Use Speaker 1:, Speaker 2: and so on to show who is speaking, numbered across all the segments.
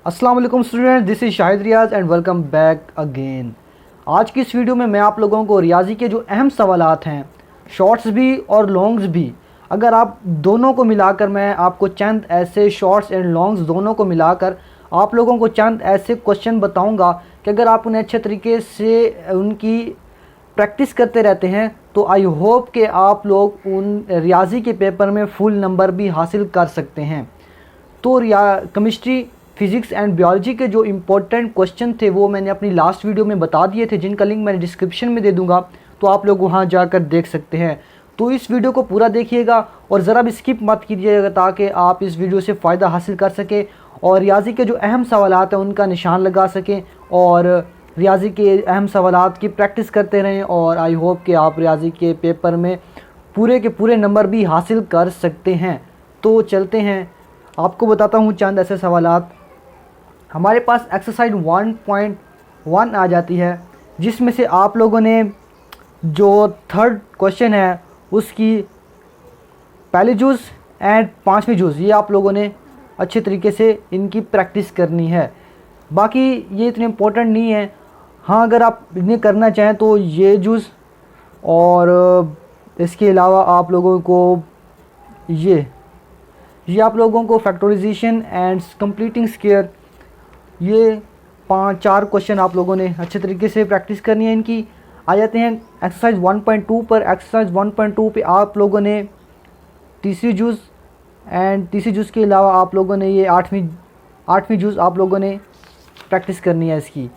Speaker 1: अस्सलाम वालेकुम student, this is Shahid Riyaz and welcome back again. आज की इस वीडियो में मैं आप लोगों को रियाजी के जो अहम सवालात हैं, शॉर्ट्स भी और लॉन्ग्स भी, अगर आप दोनों को मिलाकर मैं आपको चंद ऐसे शॉर्ट्स एंड लॉन्ग्स दोनों को मिलाकर आप लोगों को चंद ऐसे क्वेश्चन बताऊंगा कि अगर आप उन्हें अच्छे तरीके से उनकी प्रैक्टिस करते रहते हैं तो आई होप कि आप लोग उन रियाजी के पेपर में फुल नंबर भी हासिल कर सकते हैं। तो केमिस्ट्री, फिज़िक्स एंड बायोलॉजी के जो इम्पोर्टेंट क्वेश्चन थे वो मैंने अपनी लास्ट वीडियो में बता दिए थे, जिनका लिंक मैंने डिस्क्रिप्शन में दे दूंगा, तो आप लोग वहां जाकर देख सकते हैं। तो इस वीडियो को पूरा देखिएगा और ज़रा भी स्किप मत कीजिएगा ताकि आप इस वीडियो से फ़ायदा हासिल कर सकें और रियाजी के जो अहम सवालात हैं उनका निशान लगा सकें और रियाजी के अहम सवालात की प्रैक्टिस करते रहें। और आई होप कि आप रियाजी के पेपर में पूरे के पूरे नंबर भी हासिल कर सकते हैं। तो चलते हैं, आपको बताता हूँ चंद ऐसे सवालात। हमारे पास एक्सरसाइज 1.1 आ जाती है, जिसमें से आप लोगों ने जो थर्ड क्वेश्चन है उसकी पहली जूज़ एंड पाँचवीं जूज़, ये आप लोगों ने अच्छे तरीके से इनकी प्रैक्टिस करनी है। बाकी ये इतने इम्पोर्टेंट नहीं है। हाँ, अगर आप इन्हें करना चाहें तो ये जूज़ और इसके अलावा आप लोगों को ये आप लोगों को फैक्टराइजेशन एंड कंप्लीटिंग स्क्वायर, ये 5-4 क्वेश्चन आप लोगों ने अच्छे तरीके से प्रैक्टिस करनी है। इनकी आ जाते हैं एक्सरसाइज 1.2 पर। एक्सरसाइज 1.2 पे आप लोगों ने तीसरी जूज़ एंड तीसरी जूज़ के अलावा आप लोगों ने ये आठवीं जूज़ आप लोगों ने प्रैक्टिस करनी है इसकी।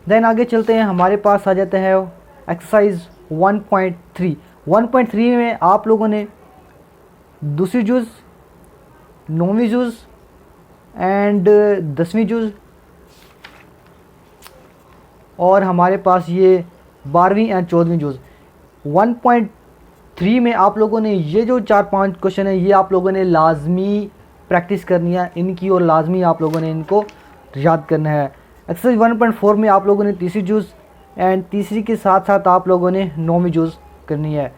Speaker 1: देन आगे चलते हैं, हमारे पास आ जाता है एक्सरसाइज 1.3। 1.3 में आप लोगों ने दूसरी जूज़, 9वीं जूज़ एंड 10वीं जूज़ और हमारे पास ये 12वीं एंड 14वीं जूज़। 1.3 में आप लोगों ने ये जो 4-5 क्वेश्चन है ये आप लोगों ने लाजमी प्रैक्टिस करनी है इनकी और लाजमी आप लोगों ने इनको याद करना है। एक्सरसाइज 1.4 में आप लोगों ने तीसरी जूज़ एंड तीसरी के साथ साथ आप लोगों ने 9वीं जूज़ करनी है।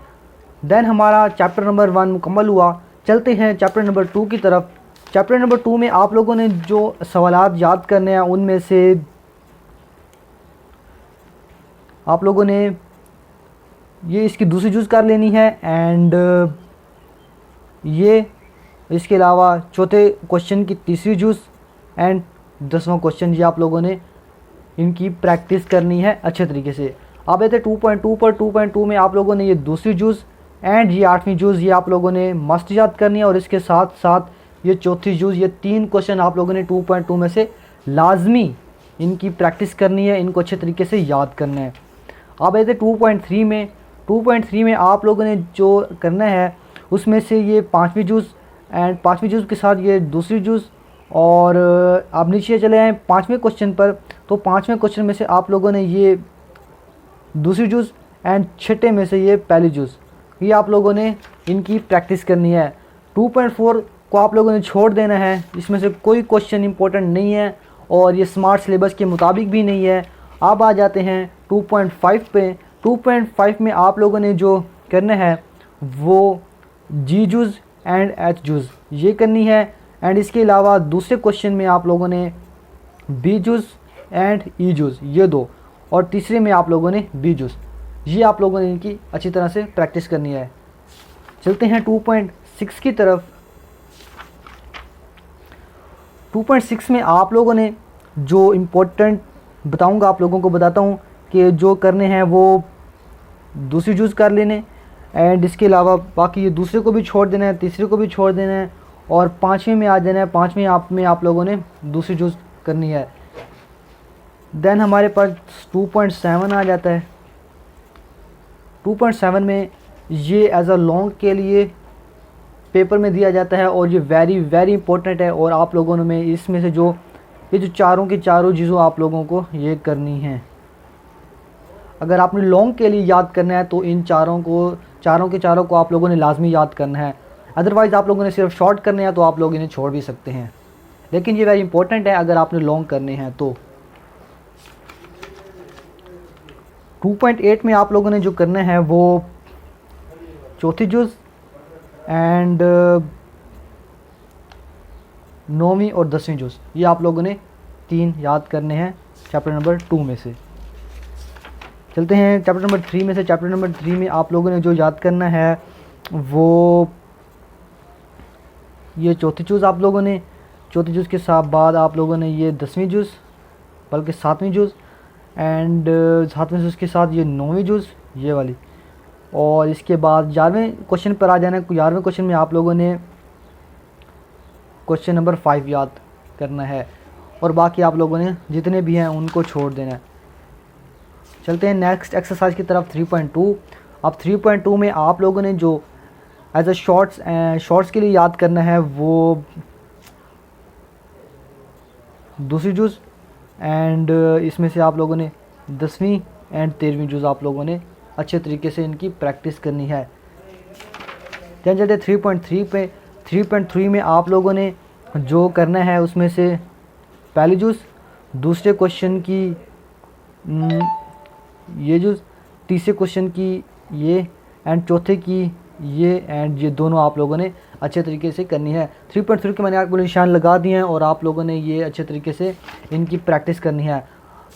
Speaker 1: देन हमारा चैप्टर नंबर 1 मुकम्मल हुआ। चलते हैं चैप्टर नंबर 2 की तरफ। चैप्टर नंबर 2 में आप लोगों ने जो सवालात याद करने हैं उनमें से आप लोगों ने ये इसकी दूसरी जूज़ कर लेनी है एंड ये इसके अलावा चौथे क्वेश्चन की तीसरी जूज़ एंड 10वां क्वेश्चन, ये आप लोगों ने इनकी प्रैक्टिस करनी है अच्छे तरीके से। आप आते 2.2 पर। 2.2 में आप लोगों ने ये दूसरी जूज़ एंड ये 8वीं जूज़ ये आप लोगों ने मस्त याद करनी है और इसके साथ साथ ये चौथी जूज़, ये 3 क्वेश्चन आप लोगों ने 2.2 में से लाजमी इनकी प्रैक्टिस करनी है, इनको अच्छे तरीके से याद करना है। अब आते 2.3 में। 2.3 में आप लोगों ने जो करना है उसमें से ये 5वीं जूज़ एंड 5वीं जूज़ के साथ ये दूसरी जूज़ और आप नीचे चले आएँ 5वें क्वेश्चन पर। तो 5वें क्वेश्चन में से आप लोगों ने ये दूसरी जूज़ एंड छठे में से ये पहली जूज़, ये आप लोगों ने इनकी प्रैक्टिस करनी है। 2.4 को आप लोगों ने छोड़ देना है, इसमें से कोई क्वेश्चन इंपॉर्टेंट नहीं है और ये स्मार्ट सिलेबस के मुताबिक भी नहीं है। अब आ जाते हैं 2.5 पे। 2.5 में आप लोगों ने जो करना है वो जी जूज़ एंड एच जूज़ ये करनी है एंड इसके अलावा दूसरे क्वेश्चन में आप लोगों ने बी जूज़ एंड ई जूज़ ये 2 और तीसरे में आप लोगों ने बी जूज़, ये आप लोगों ने इनकी अच्छी तरह से प्रैक्टिस करनी है। चलते हैं 2.6 की तरफ। 2.6 में आप लोगों ने जो इम्पोर्टेंट बताऊंगा आप लोगों को बताता हूं कि जो करने हैं वो दूसरी जूज़ कर लेने एंड इसके अलावा बाकी ये दूसरे को भी छोड़ देना है, तीसरे को भी छोड़ देना है और 5वें में आ जाना है। 5वें में आप लोगों ने दूसरी जूज़ करनी है। देन हमारे पास 2.7 आ जाता है। 2.7 में ये एज अ लॉन्ग के लिए पेपर में दिया जाता है और ये वेरी वेरी इंपॉर्टेंट है और आप लोगों में इसमें से जो ये जो चारों की चारों चीज़ों आप लोगों को ये करनी है। अगर आपने लॉन्ग के लिए याद करना है तो इन चारों के चारों को आप लोगों ने लाजमी याद करना है। अदरवाइज़ आप लोगों ने सिर्फ शॉर्ट करने हैं तो आप लोग इन्हें छोड़ भी सकते हैं, लेकिन ये वेरी इंपॉर्टेंट है अगर आपने लॉन्ग करने हैं तो। 2.8 में आप लोगों ने जो करना है वो चौथी जूज़ एंड 9वीं और 10वीं जूज़ ये आप लोगों ने 3 याद करने हैं चैप्टर नंबर 2 में से। चलते हैं चैप्टर नंबर 3 में से। चैप्टर नंबर 3 में आप लोगों ने जो याद करना है वो ये चौथी जूज़, आप लोगों ने चौथी जूज़ के साथ बाद आप लोगों ने ये 10वीं जूज़, बल्कि 7वीं जूज़, एंड 7वें जूज़ के साथ ये 9वीं जूज़ ये वाली, और इसके बाद 11वें क्वेश्चन पर आ जाना है। 11वें क्वेश्चन में आप लोगों ने क्वेश्चन नंबर 5 याद करना है, और बाकी आप लोगों ने जितने भी हैं उनको छोड़ देना है। चलते हैं नेक्स्ट एक्सरसाइज की तरफ 3.2। अब 3.2 में आप लोगों ने जो एज अ शॉर्ट्स के लिए याद करना है वो दूसरी जूज़, एंड इसमें से आप लोगों ने 10वीं एंड 13वीं जूज़ आप लोगों ने अच्छे तरीके से इनकी प्रैक्टिस करनी है। ध्यान चलते 3.3 पे। 3.3 में आप लोगों ने जो करना है उसमें से पहली जूज़, दूसरे क्वेश्चन की ये जूज़, तीसरे क्वेश्चन की ये, एंड चौथे की ये, एंड ये दोनों आप लोगों ने अच्छे तरीके से करनी है। 3.3 के मैंने आपको निशान लगा दिए हैं और आप लोगों ने ये अच्छे तरीके से इनकी प्रैक्टिस करनी है।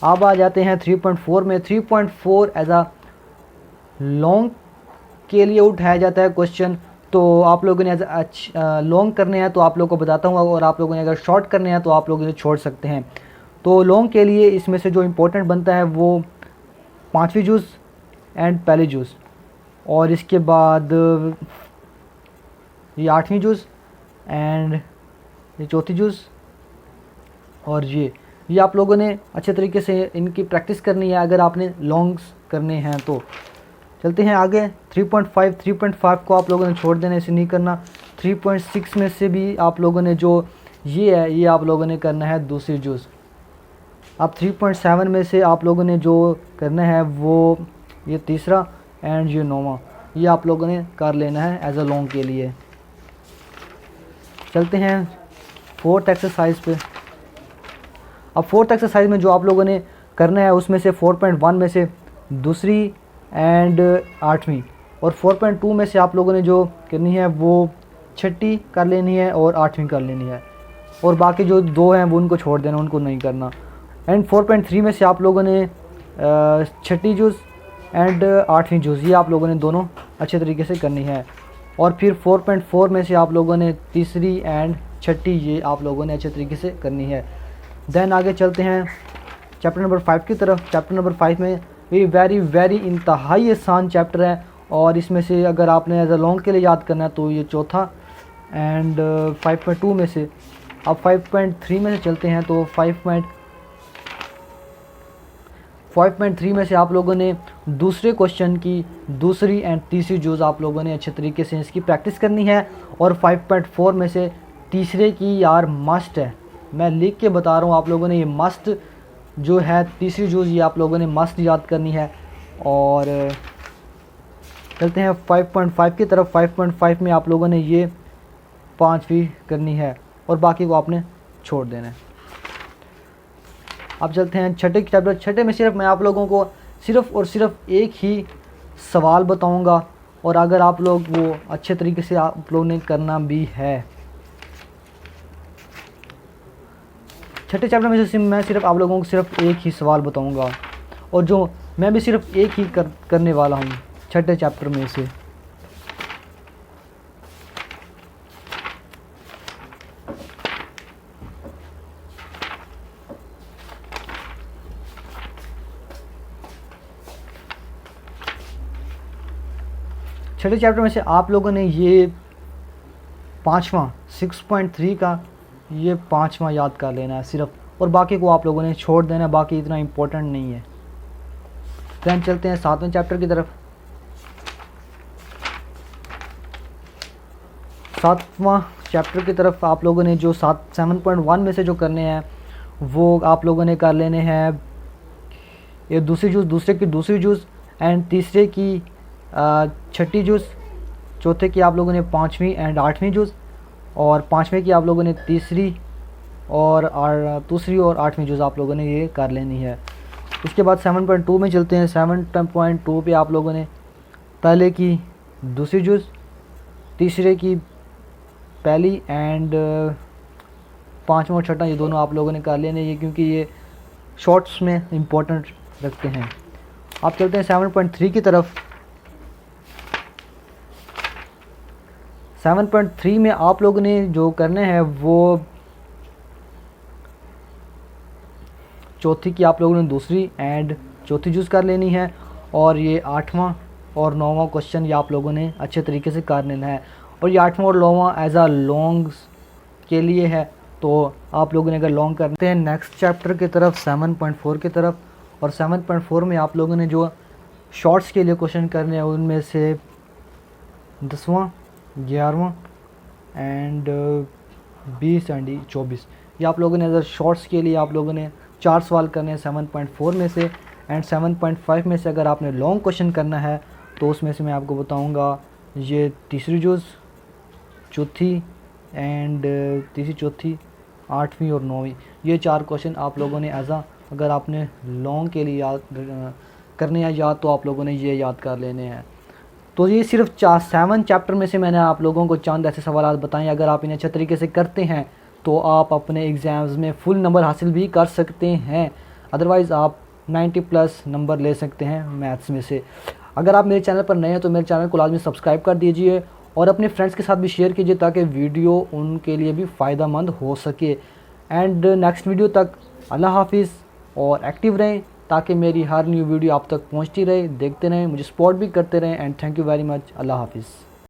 Speaker 1: अब आ जाते हैं 3.4 में। 3.4 एज आ लॉन्ग के लिए उठाया जाता है क्वेश्चन, तो आप लोगों ने एज लॉन्ग करने हैं तो आप लोगों को बताता हूँ, और आप लोगों ने अगर शॉर्ट करने हैं तो आप लोग इसे छोड़ सकते हैं। तो लॉन्ग के लिए इसमें से जो इम्पोर्टेंट बनता है वो 5वीं जूज़ एंड पहली जूज़, और इसके बाद ये 8वीं जूज़ एंड ये चौथी जूज़, और ये आप लोगों ने अच्छे तरीके से इनकी प्रैक्टिस करनी है अगर आपने लॉन्ग्स करने हैं तो। चलते हैं आगे 3.5। 3.5 को आप लोगों ने छोड़ देना, इसे नहीं करना। 3.6 में से भी आप लोगों ने जो ये है ये आप लोगों ने करना है दूसरी जूज़। अब 3.7 में से आप लोगों ने जो करना है वो ये तीसरा एंड ये 9वां, ये आप लोगों ने कर लेना है एज अ लॉन्ग के लिए। चलते हैं 4th एक्सरसाइज पे। अब 4th एक्सरसाइज में जो आप लोगों ने करना है उसमें से 4.1 में से दूसरी एंड 8वीं, और 4.2 में से आप लोगों ने जो करनी है वो 6ठी कर लेनी है और 8वीं कर लेनी है, और बाकी जो 2 हैं वो उनको छोड़ देना, उनको नहीं करना। एंड 4.3 में से आप लोगों ने 6ठी जूज़ एंड 8वीं जूज़ ये आप लोगों ने दोनों अच्छे तरीके से करनी है, और फिर 4.4 में से आप लोगों ने तीसरी एंड 6ठी ये आप लोगों ने अच्छे तरीके से करनी है। देन आगे चलते हैं चैप्टर नंबर 5 की तरफ। चैप्टर नंबर 5 में ये वेरी इंतहाई आसान चैप्टर है, और इसमें से अगर आपने एज अ लॉन्ग के लिए याद करना है तो ये चौथा एंड 5.2 में से। अब 5.3 में से चलते हैं तो 5.3 में से आप लोगों ने दूसरे क्वेश्चन की दूसरी एंड तीसरी जूज़ आप लोगों ने अच्छे तरीके से इसकी प्रैक्टिस करनी है, और 5.4 में से तीसरे की यार मस्ट है, मैं लिख के बता रहा हूँ आप लोगों ने, ये मस्ट जो है तीसरी जूज़ ये आप लोगों ने मस्ट याद करनी है। और चलते हैं 5.5 की तरफ। 5.5 में आप लोगों ने ये 5वीं करनी है और बाकी को आपने छोड़ देना है। अब चलते हैं छठे चैप्टर। छठे में सिर्फ मैं आप लोगों को सिर्फ और सिर्फ एक ही सवाल बताऊंगा, और अगर आप लोग वो अच्छे तरीके से आप लोगों ने करना भी है। छठे चैप्टर में से मैं सिर्फ आप लोगों को सिर्फ एक ही सवाल बताऊंगा, और जो मैं भी सिर्फ एक ही करने वाला हूँ छठे चैप्टर में से। छठे चैप्टर में से आप लोगों ने ये 5वां 6.3 का ये 5वां याद कर लेना है सिर्फ, और बाकी को आप लोगों ने छोड़ देना है, बाकी इतना इम्पोर्टेंट नहीं है। दैन चलते हैं 7वें चैप्टर की तरफ। 7वां चैप्टर की तरफ आप लोगों ने जो 7.1 में से जो करने हैं वो आप लोगों ने कर लेने हैं ये दूसरी जूज़, दूसरे की दूसरी जूज़ एंड तीसरे की 6ठी जूज़, चौथे की आप लोगों ने 5वीं एंड 8वीं जूज़, और 5वें की आप लोगों ने तीसरी और दूसरी और 8वीं जूज़ आप लोगों ने ये कर लेनी है। उसके बाद 7.2 में चलते हैं। 7.2 पे आप लोगों ने पहले की दूसरी जूज़, तीसरे की पहली एंड पाँचवा और छठा ये दोनों आप लोगों ने कर लेने ये, क्योंकि ये शॉर्ट्स में इम्पोर्टेंट रखते हैं। आप चलते हैं 7.3 की तरफ। 7.3 में आप लोगों ने जो करने हैं वो चौथी की आप लोगों ने दूसरी एंड चौथी चूज़ कर लेनी है, और ये 8वां और 9वां क्वेश्चन ये आप लोगों ने अच्छे तरीके से कर लेना है। और ये 8वां और 9वां एज आ लॉन्ग्स के लिए है, तो आप लोगों ने अगर लॉन्ग करते हैं नेक्स्ट चैप्टर की तरफ 7.4 की तरफ। और 7.4 में आप लोगों ने जो शॉर्ट्स के लिए क्वेश्चन करने हैं उनमें से 10वां, 11वां एंड 20 एंड 24 ये आप लोगों ने अगर शॉर्ट्स के लिए आप लोगों ने 4 सवाल करने हैं 7.4 में से। एंड 7.5 में से अगर आपने लॉन्ग क्वेश्चन करना है तो उसमें से मैं आपको बताऊंगा ये तीसरी जुज़, चौथी एंड तीसरी, चौथी, 8वीं और 9वीं ये 4 क्वेश्चन आप लोगों ने अगर आपने लॉन्ग के लिए याद करने हैं याद, तो आप लोगों ने ये याद कर लेने हैं। तो ये सिर्फ 7 चैप्टर में से मैंने आप लोगों को चंद ऐसे सवाल बताएं, अगर आप इन्हें अच्छे तरीके से करते हैं तो आप अपने एग्ज़ाम्स में फुल नंबर हासिल भी कर सकते हैं। अदरवाइज़ आप 90+ नंबर ले सकते हैं मैथ्स में से। अगर आप मेरे चैनल पर नए हैं तो मेरे चैनल को लाजमी सब्सक्राइब कर दीजिए और अपने फ्रेंड्स के साथ भी शेयर कीजिए ताकि वीडियो उनके लिए भी फ़ायदेमंद हो सके। एंड नेक्स्ट वीडियो तक अल्लाह हाफिज़ और एक्टिव रहें ताकि मेरी हर न्यू वीडियो आप तक पहुंचती रहे। देखते रहें, मुझे सपोर्ट भी करते रहें। And thank you very much. अल्लाह हाफिज़।